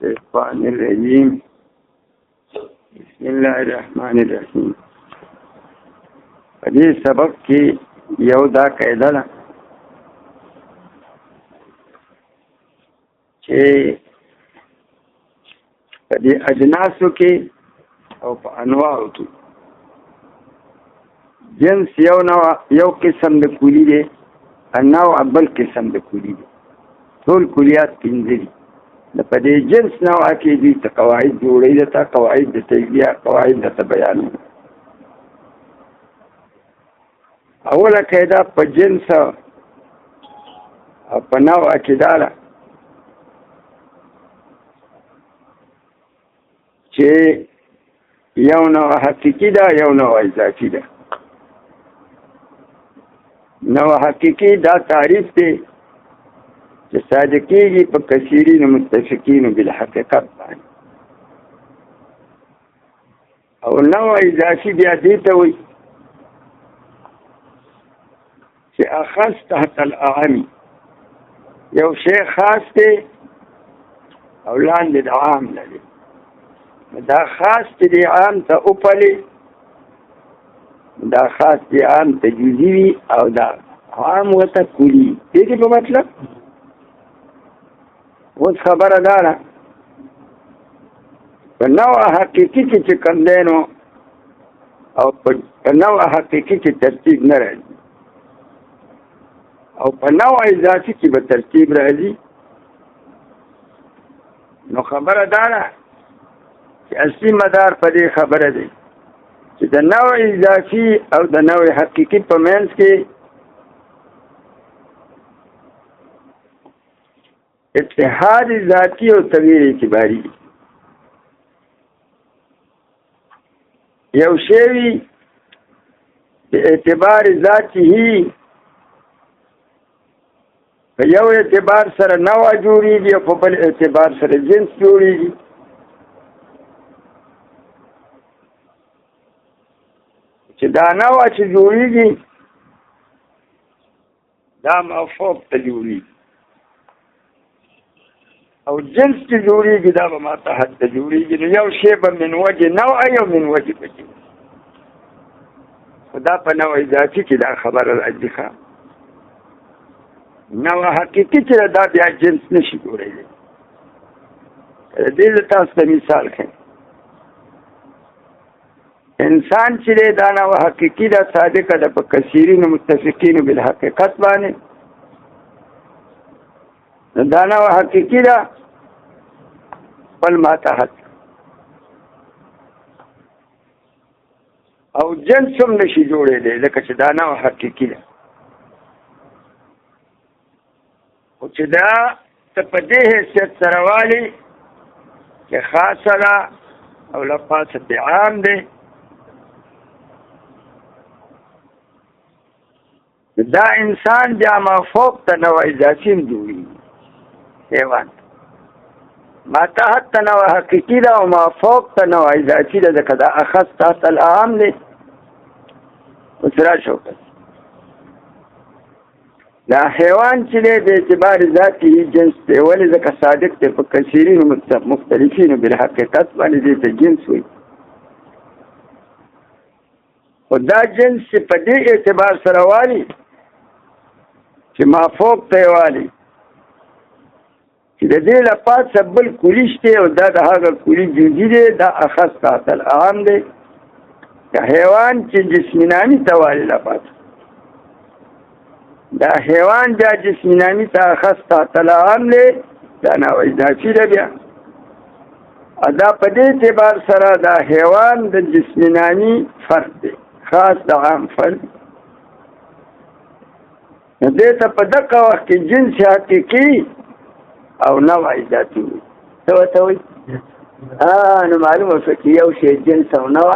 الشيطان الرجيم بسم الله الرحمن الرحيم. په دې سبق کې یو دا قاعده ده چې په دې اجناسو کې او په انواعو کې جنس یو قسم د کولی دی، انواع بل قسم د کولی دی. ټول کلیات پنځه دي. د په دې جنس نوع کې دي ته قواعد جوړې ده، تا قواعد د تجزیه، قواعد د بیان. اوله قاعده په جنس او په نوع کې دا ده چې یو نوع حقیقي ده، یو نوع اضافي ده. نوع حقیقي دا تعریف دی چې صادقېږي په کثیرینو متفقینو بالحقیقت باندې، او نوع اضافي بیا دې ته وایي چې اخص تحت الاعم، یو شی خاص دی او لاندې د عام نه دی. دا خاص چې دی عام ته وپلي، دا خاص دی عام ته جزئی وي، او دا عام ورته کلي. دې په مطلب اوس خبره دا ده په نوع حقیقي کې چې کوم دی نو او په نوع حقیقي کې ترتیب نه راځي، او په نوع اضافي کې به ترتیب راځي. نو خبره دا ده چې اصلي مدار په دې خبره دی چې د نوع اضافي او د نوع حقیقي په منځ کې اتحاد ذاتی او تغییر اعتباری. یو شی په اعتبار ذاتی هی په یو اعتبار سره نوع جوړیږي او په بل اعتبار سره جنس جوړیږي. چې دا نوع چې جوړیږي دا مفهوم ته جوړیږي، او جنس چې جوړیږي دا به ما تحت ته جوړیږي. نو یو شی به من وجه نوع یو من وجه پکې، خو دا په نوع اضافي کې دا خبره راځي. ښه نوع حقیقي چې دا بیا جنس نشي جوړېدی. دې تاسو ته مثال ښیم. انسان چې دی دا نوع حقیقي دا صادقه ده په کثیرینو متفقینو بالحقیقت باندې. دا نوع حقیقي ده بل ما تحت، او جنس هم نشي جوړېدی ځکه چې دا نوع حقیقي ده. خو چې دا ته په دې حیثیت سره والي چې خاصه ده او له پاسه د عام دی، دا انسان بیا مفوق ته نوع اضافي هم جوړېږي. حیوان ما تحت ته نوع حقیقي ده او ما فوق ته نوع اضافي ده، ځکه دا اخص تحت العام دی. اوس راشه وکړه دا حیوان چې دی د اعتبار ذاتي جنس دی. ولې؟ ځکه صادق دی په کثیرینو مختلفینو بالحقیقت باندې دې ته جنس وایي. خو دا جنس چې په دې اعتبار سره والي چې ما فوق ته یې والي چې د دې له پاسه بل کلي شته، او دا د هغه کلي جزئی دی، دا اخص تحت العام دی. دا حیوان چې جسم نامي ته والي له پاسه، دا حیوان بیا جسم نامي ته اخص تحت العام دی، دا نوع اضافي ده. بیا دا په دې اعتبار سره دا حیوان د جسم نامي فرد دی، خاص د عام فرد. نو دې ته په دغه وخت کې جنس حقیقي او نوع اضافي وي. څه ورته وایي؟ نو معلومه شوه چې یو شی جنس او نوع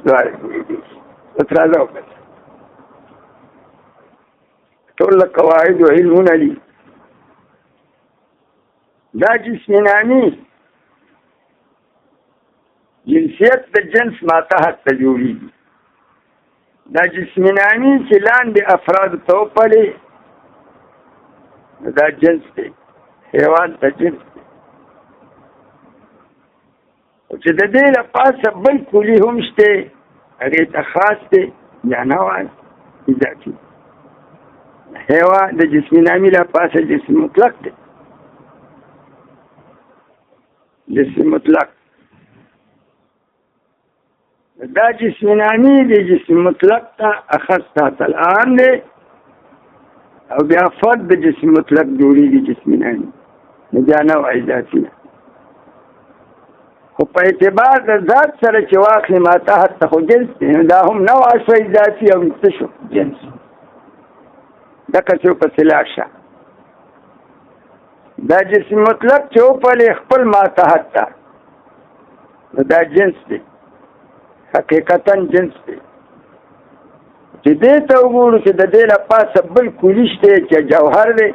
دواړه جوړېدی شي. اوس راځه وکړه ټول قواعد او علمونه دي. دا جسم نامي جنسیت د جنس ما تحت ته جوړېږي. دا جسم نامي چې لاندې افراد ته وپلي دا جنس دی، حیوان ته جنس دی. چې د دې لپاسه بل کلي هم شته هغې ته خاص دی یا نوع اضافي هوا د جسم نامي لپاسه جسم مطلق دی جسم مطلق دا جسم نامي دی جسم مطلق ته اخص تحت العام دی او بیا فرد د جسم مطلق جوړېږي جسم نامي نو بیا نوع اضافي ده خو په اعتبار د ذات سره چې واخلې ما تحت ته خو جنس دی دا هم نوع شو اضافي او څه شو جنس دکه چې پسې لاړ شه دا جسم مطلق چې وپلې خپل ما تحت ته نو دا جنس دی حقیقتا جنس دی چې دې ته وګورو چې د دې لپاسه بل کلي شته چې جوهر دی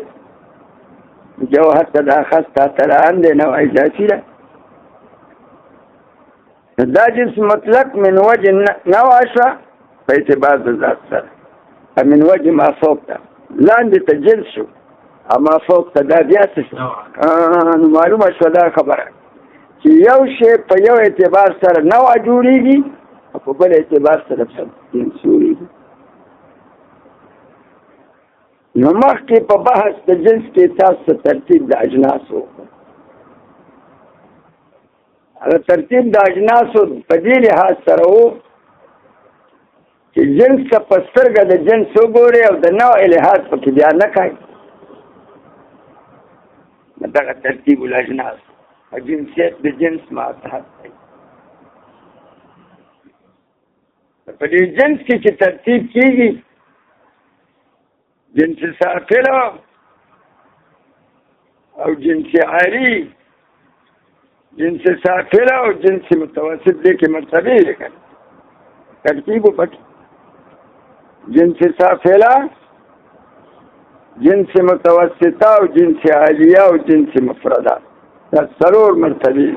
جوهر ته دا خاص تحت العام دی نوع اضافي ده دا جنس مطلق من وجه نوع شوه په اعتبار د ذات سره من وجه ما فوق ته لاندې ته جنس شو اما فوق ته دا بیا څه شو نو معلومه شوه دا خبره چې یو شی په یو اعتبار سره نوع جوړېږي او په بل اعتبار سره جنس جوړېږي نو مخکې په بحث د جنس کې تاسو ترتیب د اجناسو هغه ترتیب د اجناسو په دې لحاظ سره و چې جنس ته په سترګه د جنس وګورئ او د نوع لحاظ پکې بیا نه کوئ دغه ترتیب الاجناس او جنسیت د جنس ما تحت دی په دې جنس کې چې ترتیب کېږي جنس سافله او جنس عاری جنس سافله او جنس متوسط دې کې مرتبه لیکل ترتیب وکړي جنس سافله جنس متوسطه او جنس عالیه او جنس مفرده دا څلور مرتبه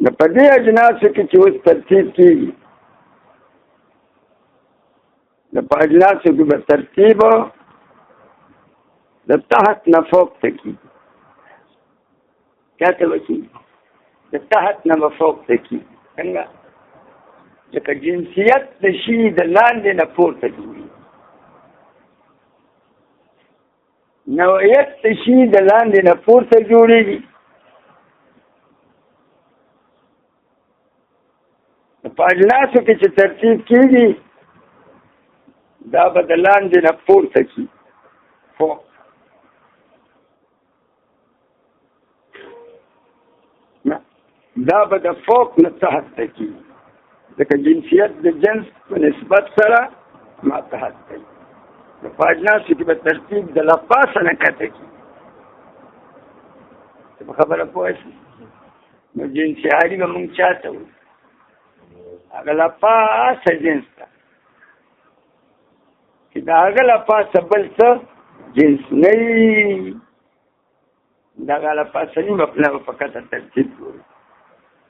نو په دې اجناسو کې چې اوس ترتیب کېږي د په اجناسو کې به ترتیب د تحت نه فوق ته کېږي کیا ته وکړي د تحت نه به فوق ته کېږي څنګه لکه جنسیت د شي د لاندې نه پورته جوړېږي نوعیت د شي د لاندې نه پورته جوړېږي په اجناسو کې چې ترتیب کېږي دا به د لاندې نه پورته کېږي فوق دا به د فوق نه تحت ته کېږي ځکه جنسیت د جنس په نسبت سره ما تحت کوي په اجناسو کې به ترتیب د لپاسه نه کته کېږي په خبره پوه شئ نو جنس عالي به مونږ چاته وایو هغه لپاسه جنس ته چې د هغه لپاسه بل څه جنس نه وي دغه لپاسه نیمه پله به په کته ترتیب کړو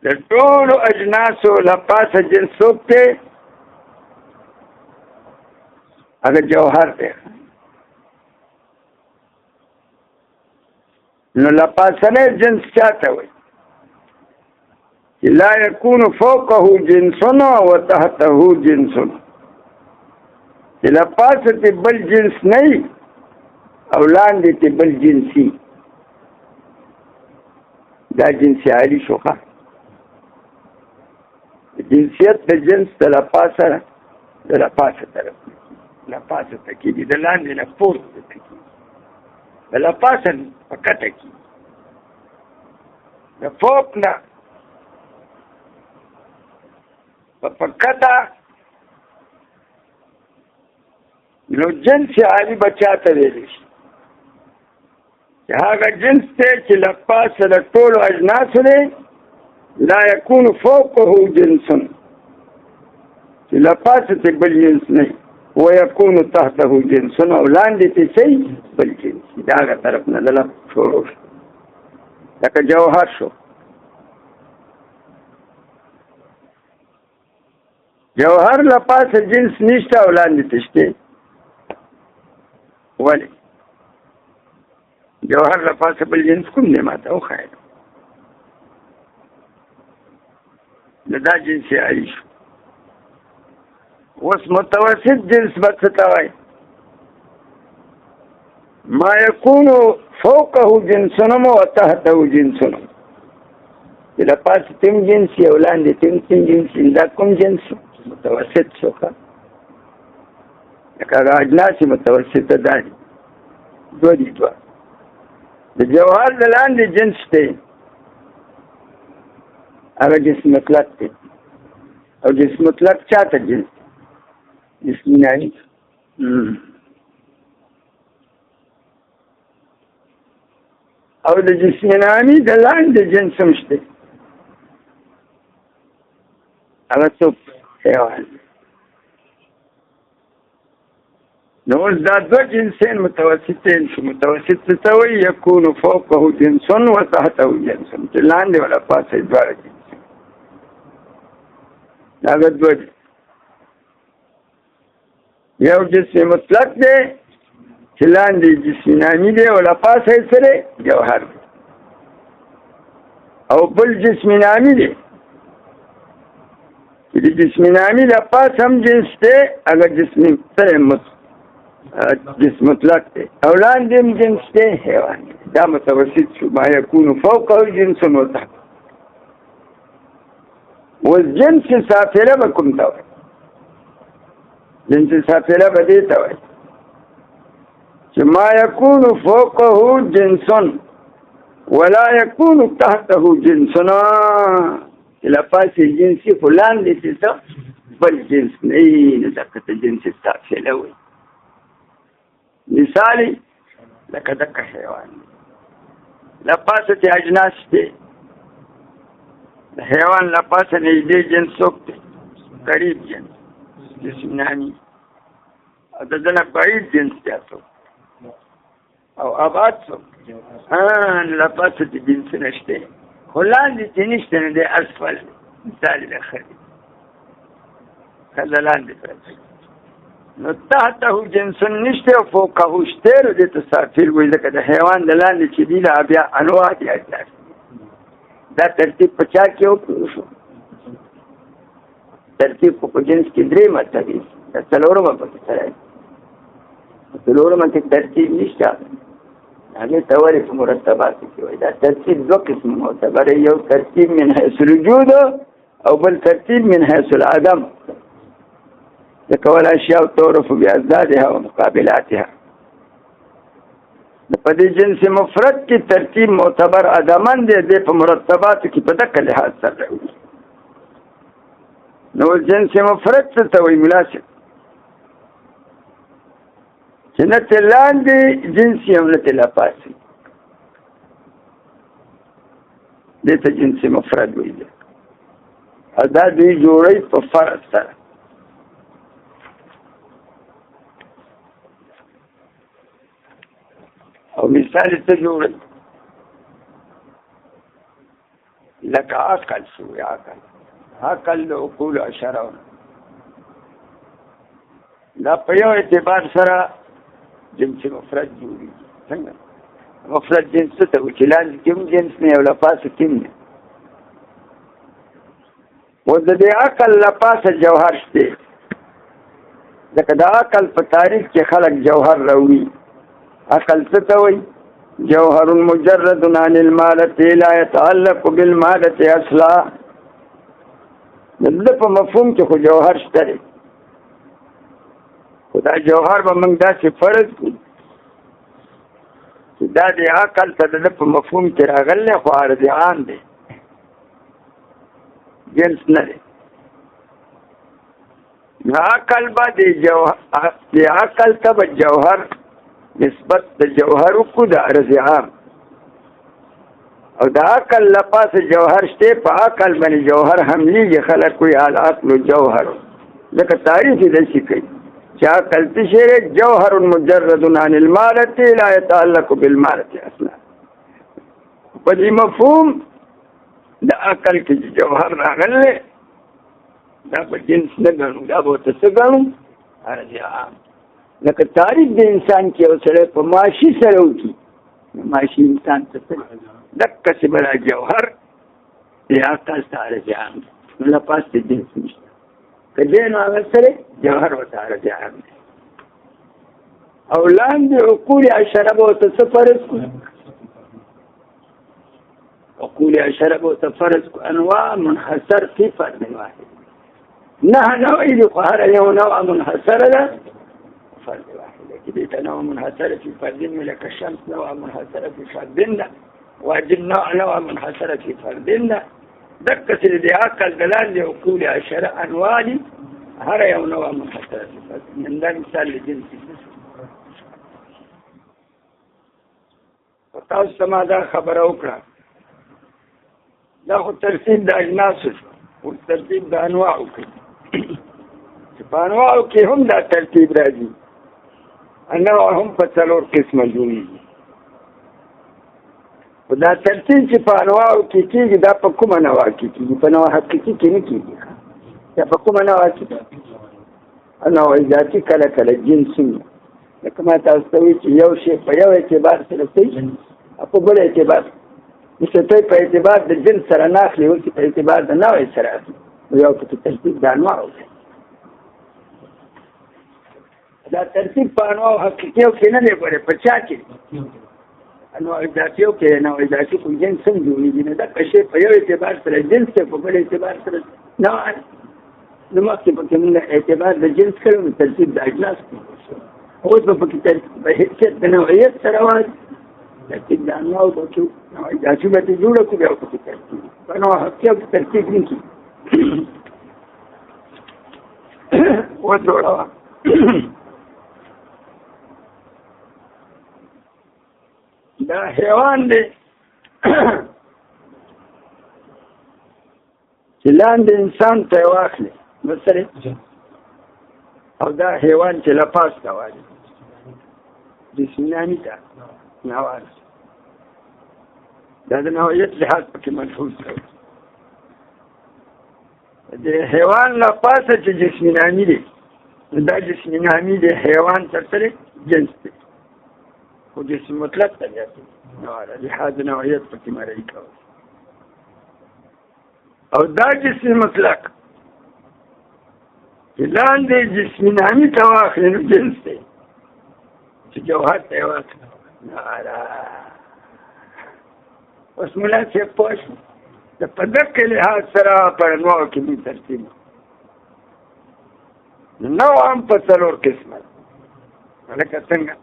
د ټولو اجناسو لپاسه جنس څوک دی هغه جوهر دی نو لپاسنی جنس چاته وایي چې لا یکون فوقه جنس وتحته جنس چې لپاسه تی بل جنس نه وي او لاندې تی بل جنسي دا جنس عالي شوخه جنسیت د جنس د لپاسه طرف لپاسه ته کېږي د لاندې نه پورته ته کېږي د لپاسه په کته کېږي د فوق نه په کته نو جنس عالي به چاته ویلی شي چې هغه جنس دی چې لپاسه د ټولو اجناسو دی لا يكون فوقه جنس چې لپاسه ته بل جنس نه ويكون تحته جنس او لاندې ته شي بل جنس دا هغه طرف نه دله شروع شو لکه جوهر شو جوهر لپاسه جنس نشته او لاندې ته شته ولې جوهر لپاسه بل جنس کوم دی ما ته وښایه دا جنس عالی شو. اوس متوسط جنس به څه ته وایي؟ ما یکونو فوقه جنسنم و تحته جنسنم، چې د پاسه تیم جنس یې او لاندې تیم جنس، دا کوم جنس متوسط شو ښه. لکه هغه اجناس متوسطه دا دي، دوه دي. دوه د جوهر د لاندې جنس دی هغه جنس مطلق دی، او جنس مطلق چاته جنس جسمي نامي. او د جسمي نامي د لاندې جنس هم شته، هغه څوک حیوان. نو اوس دا دوه جنسین متوسطین شو. متوسط څه ته وایي؟ یکون فوقه جنس و تحته جنس، چې لاندې ولا پاسه دواړه جنس. دا دوه دي. یو جسم مطلق دی چې لاندې جسم نامي دی او له پاسه یې سره جوهر دی، او بل جسم نامي دی چې د جسم نامي له پاسه هم جنس دی، هغه جسم سره جسم مطلق دی، او لاندې هم جنس دی حیوان. دا متوسط شو. ما یکون فوقه جنس و تحته. اوس جنس سافله به کوم ته وایي؟ جنس سافله به دې ته وایي چې ما یکون فوقه جنس ولا یکون تحته جنس، چې له پاسې جنسي خو لاندې چې څه بل جنس نه وي، نو دغه ته جنس سافله وایي. مثالي لکه دغه حیوان له پاسه چې اجناس دی، د حیوان له پاسه نږدې جنس څوک دی؟ قریب جنس جسم نامي، او د ده نه بعید جنس دی څوک، او ابعد څوک؟ له پاسه چې جنس نشته، خو لاندې چې نشته نو دی اسفل. مثال د ښځې، ښځه لاندې پرته، نو تحته جنس نشته او فوقه شته، نو دې ته سافل وایي. ځکه د حیوان د لاندې چې دي له بیا انواع دي. دا ترتیب په چا کې وکړو شو؟ ترتیب په جنس کې درې مرتبې دي. دا څلورمه پکې سره ده. څلورمه کې ترتیب نشته، هغې ته ولې په مرتباتو کې وایي. دا ترتیب دوه قسم معتبر، یو ترتیب من حیث الوجود او بل ترتیب من حیث العدم. ځکه والاشیاء تعرف بأضدادها ومقابلاتها. په دې جنس مفرد کې ترتیب معتبر عدمن دی، دی په مرتباتو کې په دغه لحاظ سره راوځي. نو جنس مفرد څه ته وایي؟ مناسب چې نه ترې لاندې جنس یې او نه ترې له پاسې، دې ته جنس مفرد وایي. او دا دوی جوړوي په فرد سره. او مثال ته جوړوي لکه عقل شو. عقل د عقول اشاره دا په یو اعتبار سره جنس مفرد جوړي. څنګه مفرد جنس ته وایي؟ چې لاندې کوم جنس نه او له پاسه کوم نه. و د دې عقل له پاسه جوهر شته، ځکه د عقل په تعریف کې خلک جوهر راوړي. عقل څه ته وایي؟ جوهر مجرد عن المادة لا يتعلق بالمادة اصلا. د ده په مفهوم کې خو جوهر شته دی، خو دا جوهر به موږ داسې فرض کړو چې دا د عقل ته د ده په مفهوم کې راغلی، خو عرض عام دی، جنس نه دی. عقل به د عقل ته به جوهر نسبت د جوهر کو د عرض عام، او د عقل لپاسه جوهر شته. په عقل باندې جوهر حملیږي. خلک کوي العقل جوهر، ځکه تعریف یې داسې کوي چې عقل څه شی دی؟ جوهر مجرد عن المادة لا يتعلق بالمادة اصلا. په دې مفهوم د عقل کې جوهر راغلی، دا په جنس نه ګڼو، دا به ورته څه ګڼو؟ عرض عام. لکه تعریف د انسان کې یو سړی په ماشي سره وکړي، ماشي انسان ته څه دقسې به دا جوهر د عقل ته عرض عام. نو لپاس د جنس نشته که دی نو هغه سره جوهر ورته عربي عام دی او لاندې عقول عشره به ورته څه فرض کړو عقول عشره به ورته فرض کړو انواع منحصر فی فرد واحد نه نوع دي خو هر یو نوع منحصره ده فرد واحد کې دې ته نوع منحصره فی فرد لکه الشمس نوع منحصره فی فرد ده واجب نوع منحصره فی فرد ده دقه چې د عقل د لاندې عقول عشره انواع دي هر یو نوع منحصره فی فرد من دا مثال لجنس تاسو ته ما دا خبره وکړه دا خو ترتیب د اجناسو او ترتیب د انواعو کې چې په انواعو کې هم دا ترتیب راځي انواع هم په څلور قسمه جوړېږي خو دا ترتیب چې په انواعو کې کېږي دا په کومه نوع کې کېږي په نوع حقیقي کې نه کېږي دا په کومه نوع کې نوع ذاتي کله کله جنسي لکه ما تاسو ته وایي چې یو شی په یو اعتبار سره صحیح په بل اعتبار مثل ته په اعتبار د جنس سره نه اخلي ولکې په اعتبار د نوع سره اخلي یو پکې ترتیب د انواعو دی دا ترتیب په انواعو حقیقیو کې نه دی ګورې په چا کې انواع ذاتیو کې نوع ذاتي کوم جنس هم جوړېږي نه دغه شی په یو اعتبار سره جنس دی په بل اعتبار سره نوع نو مخکې پکې موږ اعتبار د جنس کړو نو ترتیب د اجناس اوس به پکې ترتیب په حیثیت د نوعیت سره وایي ترتیب د انواعو به کړو نوع ذاتي به ترې جوړه کړو بیا پکې ترتیب په نوع حقیقیو کې ترتیب نه کېږي وجوړه دا حیوان دی چې لاندې انسان ته یې واخلي مثلا او دا حیوان چې لپاس ته وایي جسماني ته نواز دا د نوعیت لحاظ پکې ملحوظ کوي د حیوان لپاسه چې جسماني دی دا جسماني دی حیوان تر سره جنس دی خو جسم مطلق ته جاتي نو لحاظ نوعیت پکې مرئی کوي او دا جسم مطلق چې لاندې جسماني ته واخلي نو جنس دی چې جوهر ته یې واخلي اوس ملا صاحب پوه شو د په دقه لحاظ سره په انواعو کې موږ ترتیب نوع هم په څلور قسمه لکه څنګه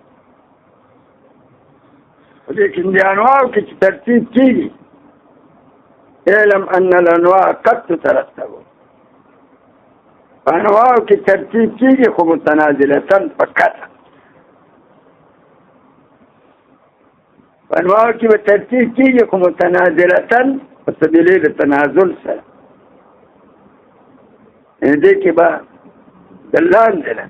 لیکن د انواعو کې چې ترتیب کېږي اعلم ان الانواع قد تترتب په انواعو کې ترتیب کېږي خو متنازلتاً په کته په انواعو کې به ترتیب کېږي خو متنازلتاً په سبیلې د تنازل سره دې کې به د لاندې نه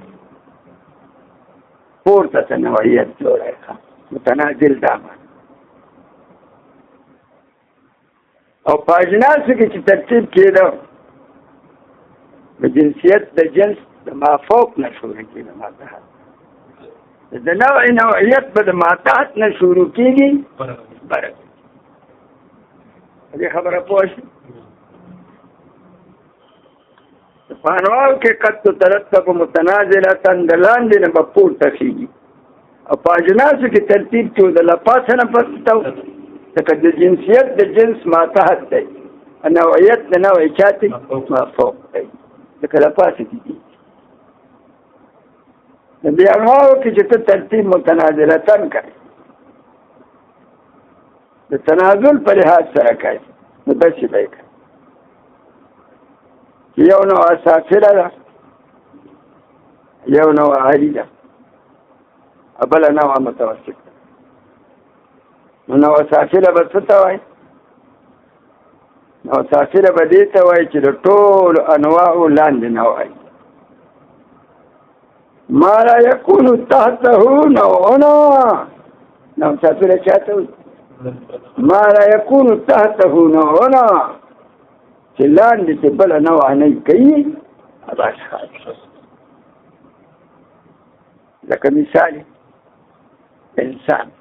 پورته ته نوعیت جوړه کړه متنازل دامن او په اجناسو کې چې ترتیب کېده د جنسیت د جنس د مافوق نه شروع کېده ما تحت د نوعیت به د ما تحت نه شروع کېږي برک دې خبره پوه شئ په انواعو کې قد تترتب متنازلة د لاندې نه به پورته کېږي او په اجناسو کې ترتیب کې د لپاسه نه پسته لکه د جنسیت د جنس ما تحت دی نوعیت د نوع چاته مافوق دی لکه لپاسه کې دي د دې انواعو کې چې ته ترتیب متنازلتاً کوي د تنازل په لحاظ سره کوي نو داسې به یې کوي یو نوع سافله ده یو نوع عالي ده بل نوع متوسط نو نوع سافله به څه ته وایي نوع سافله به دې ته وایي چې د ټولو انواعو لاندې نوع ما لا يكون تحته نوعنا نوع سافله چاته وایي ما لا يكون تحته نوعنا چې لاندې چې بله نوع نه کوي اباس خالص لکه مثال انسان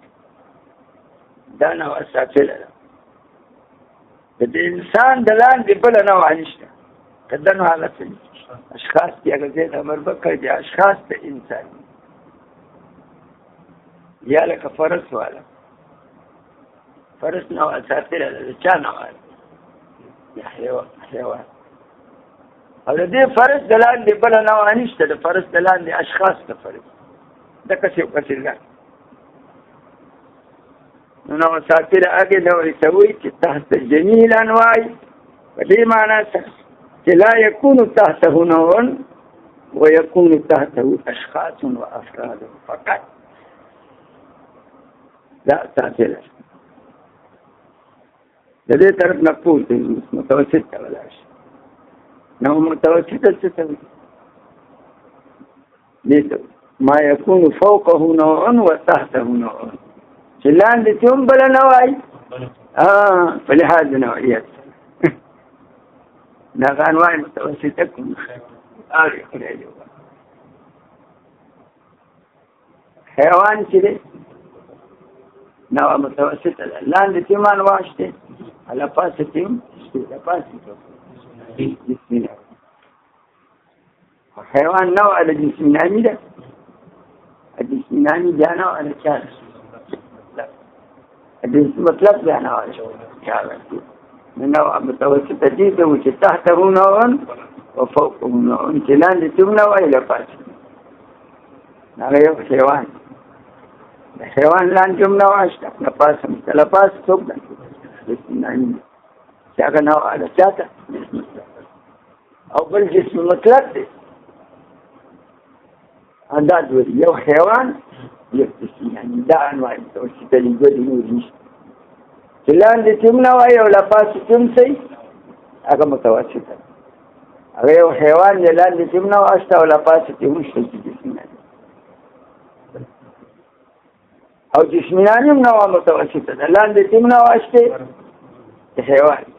دا نوع سافله ده د انسان د لاندې بله نوع نشته کدن حالت اشخاص دی اگر زید امر بکر دی اشخاص تا انسان یا لکه فرس والا فرس نوع ساتره ده چا نوع یا حیوان او د دې فرس د لاندې بله نوع نشته د فرس د لاندې اشخاص ته فرس د کس یو کس لاندې نو نوع ساتره هغې نوع ته وایي چې تحت جمیع الانواع په دې معنا سره چې لا یکون تحته نوع ويكون تحته اشخاص وافراد فقط لا ساتره د دې طرف نه پورته متوسط ته ولاړ شي نو متوسط څه ته وایي ما يكون فوقه نوع وتحته نوع چې لاندې چې هم بله نوع په لحاظ نوعیت دغه انواع متوسطه کوم حیوان چې دی نوع متوسطه ده لاندې چې هم انواع شته على پاسه شته پاسه جسمي حيوان نوع الجسماني ده الجسماني ده نوع الكار لا الجسم مطلق ده نوع الكار من نوع متوسط جديد وتحته نوع وفوقه نوع امتلان لتم نوع إلى پاسه نغير حيوان الحيوان لان جم نوع اشتاق لپاسه لپاسه توق ده جسماني شاگه نوع على شاته او بل جسم مطلق دی انداز وری یو حیوان یو جسم یعنی دا انواع متوسطه دی دوی نور نشته چې لاندې کوم نوع او لپاسې کوم شی هغه متوسطه هغه یو حیوان دی لاندې کوم نوع شته او لپاسې کوم شی جسم او جسماني نوع متوسطه ده لاندې کوم نوع شته حیوان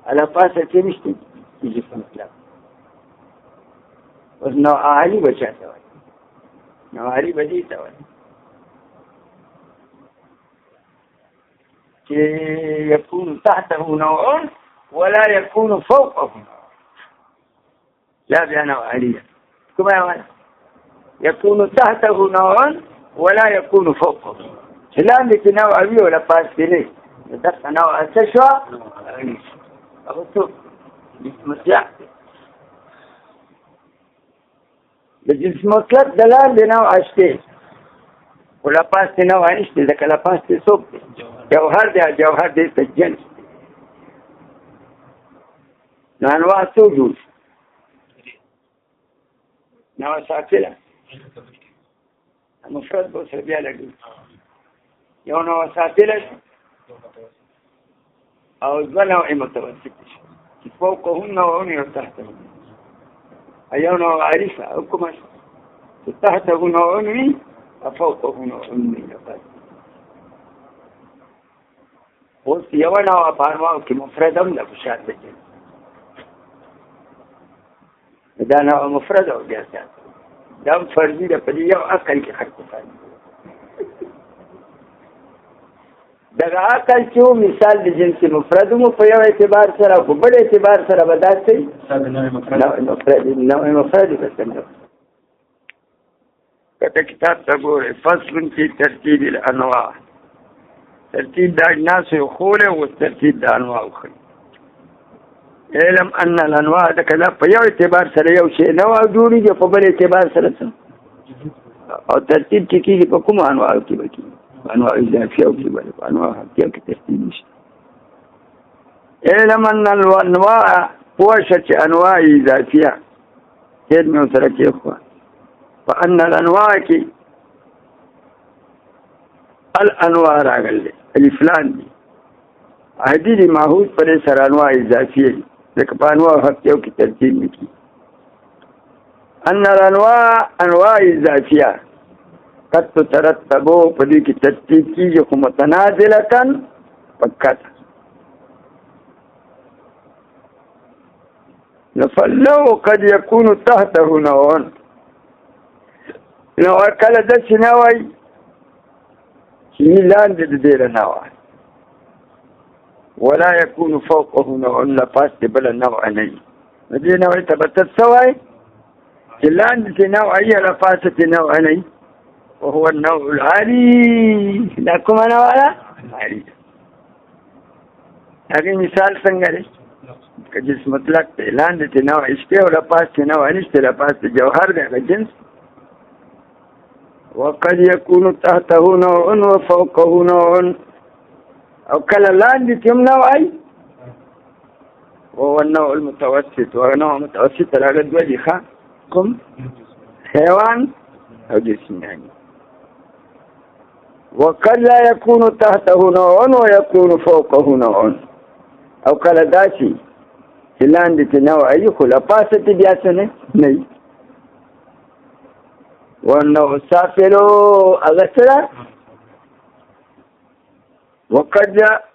على پاسه کوم شته جسم مطلق اوس نوع عالي بچاته وایي نوع عالي بدی ته وایي چې يكون تحته نوع ولا يكون فوقه لا بنوع عالي كما يقول يكون تحته نوع ولا يكون فوقه سلام لك نوع عالي ولا باس ليه دفع نوع تشوى أغسطو جسم مطلق الجسم مطلق دلال لنوع اشته ولا پاس نوع نشته ځکه لا پاس څوک جوهر دی جوهر دی تجنس نو انواع څو جوړ نوع ساکله مفرد به سره بیا لګي یو نوع ساکله او دوه نوع متوسط چې فوقهن نوع وتحتهن أيون عارفة أكما تحته نوع وفوقه نوع قلت يوانا وطعنوا كمفرد أم لا بشار بجن دا نوع مفرد أو جاسات دا فرزي دا پدي يو أقل كي خط فاني دا عقل چو مثال د جنس مفرد مو په یو اعتبار سره په بل اعتبار سره بداسي نوع مفرد بسنده کته کتاب ته ګوره فصل في ترتيب الانواع ترتيب د اجناس خوله او ترتيب د انواع خو علم ان الانواع د کله په یو اعتبار سره یو شی نوع جوړیږي په بل اعتبار سره او ترتیب کې کیږي په کوم انواع کې وکړي انواع اضافيه او كبيره انواع حقيقيه كترتيب نشته علم ان الانواع وشت انواع اضافيه كلمه تركيه اخوان فان الانواع كي الانواع راغل الفلان دي هذه معهود پر سر انواع اضافيه لکه په انواع حقيقيه کې ترتیب نکي ان الانواع انواع اضافيه قد ترتبو پدې کې ترتیب کیږي خو متنازلتن فقط نفلو قد يكون تحته نوع نو کله د شنوي چې لاندې د دې نوع ولا يكون فوقه نوع لا پاس بل نوع نه دې نوع ته به ته څه وایې چې لاندې چې نوع یې له پاسه چې نوع نه وي وهو النوع العالي دا کومه نوع ده عالي هغې مثال څنګه دی که جنس مطلق دی لاندې چې نوع شته او له پاس چې نوع نشته له پاس چې جوهر دی هغه جنس وقد يكون تحته نوع وفوقه نوع او کله لاندې چې هم نوع وي وهو النوع المتوسط ونوع متوسط هغه دوه دي ښه کوم حیوان او جسماني وقد لا يكون تحته نوع ويكون فوقه نوع او کله داسې چې لاندې چې نوع وي خو له پاسه چې بیا څه نه وي والنوع السافل هغه څه ده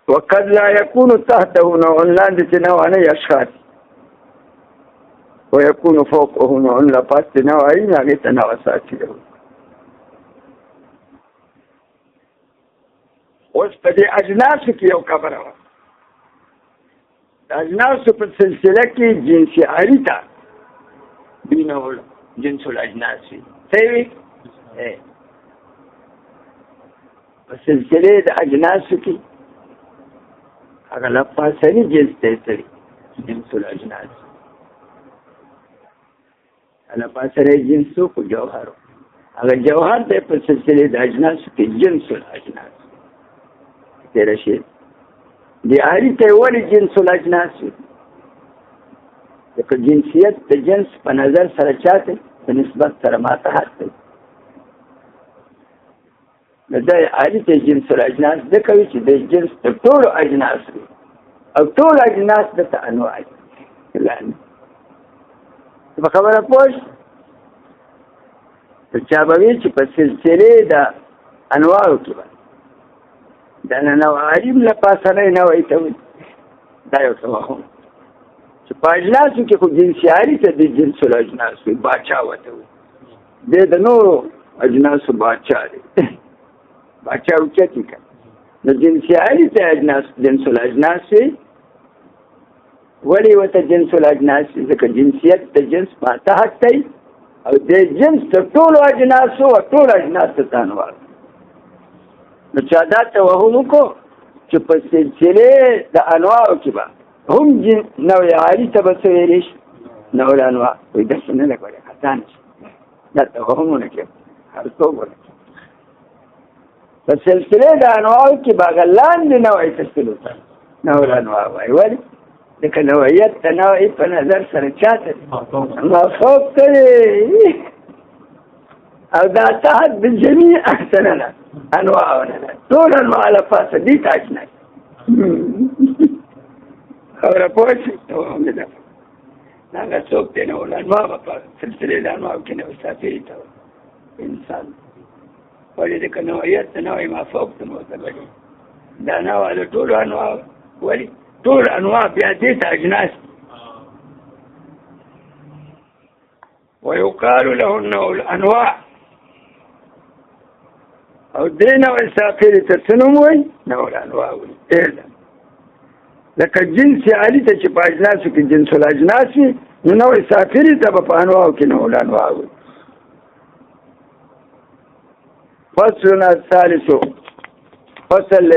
وقد لا يكون تحته نوع لاندې چې نوع نه وي اشخاص ويكون فوقه نوع له پاسه نوع وي هغې ته نوع سافل اوس په دې اجناسو کې یو خبره وه د اجناسو په سلسله کې جنس عالي ته بینول جنس الاجناس وي څه وي په سلسله د اجناسو کې هغه له پاسني جنس ته تړي جنس الاجناس له پاسره جنس کو جوهر هغه جوهر د په سلسله د اجناسو کې جنس الاجناس تیر شي دی عالي ته ولې جنس الاجناس وي ځکه جنسیت د جنس په نظر سره چاته په نسبت سره ماتحت دی نو دی عالي ته جنس الاجناس ځکه وي چې د جنس د ټولو اجناس وي او ټول اجناس دته انواع دي په خبره پوه شئ چا به وي چې په سلسلې د انواعو کې به دا نوع عالي له پاسنی نوع ته وي دا یو توهم چې په اجناسو کې خو جنس عالي ته د جنس الاجناس وي باچا ورته وي دی د نورو اجناسو باچا دی باچا اوچتې که نو جنس عالي ته جنس الاجناس وي ولې ورته جنس الاجناس وي ځکه جنسیت د جنس ماتحت دی او د جنس د ټولو اجناسو او ټولو اجناسو ته انواع نو چا دا توهم وکړو چې په سلسلې د انواعو کې به هم نوع عالي ته به څه ویلی شي نوع الانواع وایي داسې نه لږ وایي خطا نه شي دا توهم ونه کړي هر څوک ونه کړي په سلسلې د انواعو کې به هغه لاندې نوع تشکیل وکړي نوع الانواع وایي ولې ځکه نوعیت د نوع په نظر سره چاته دی مفوق ته دی او دا تحت بالجميع احسننا انواعنا ټول انواع له پاسه دي تاجنا خبره پوه شئ توهم نه ده هغه څوک دی نو انواع په سلسله د انواعو کې نو سافري ته انسان ولې ځکه نوعیت د نوع مفوق ته معتبر دا نوع د ټولو انواع ولې ټول انواع بیا دې ته اجناس ويقال له النوع الانواع او دې نوع سافري ته څه نوم وایي نوع الانواع وایي لکه جنس عالي ته چې په اجناسو کې جنس الاجناس وي نو نوع سافري ته به په انواعو کې نوع الانواع وایي فصل الثالث فصل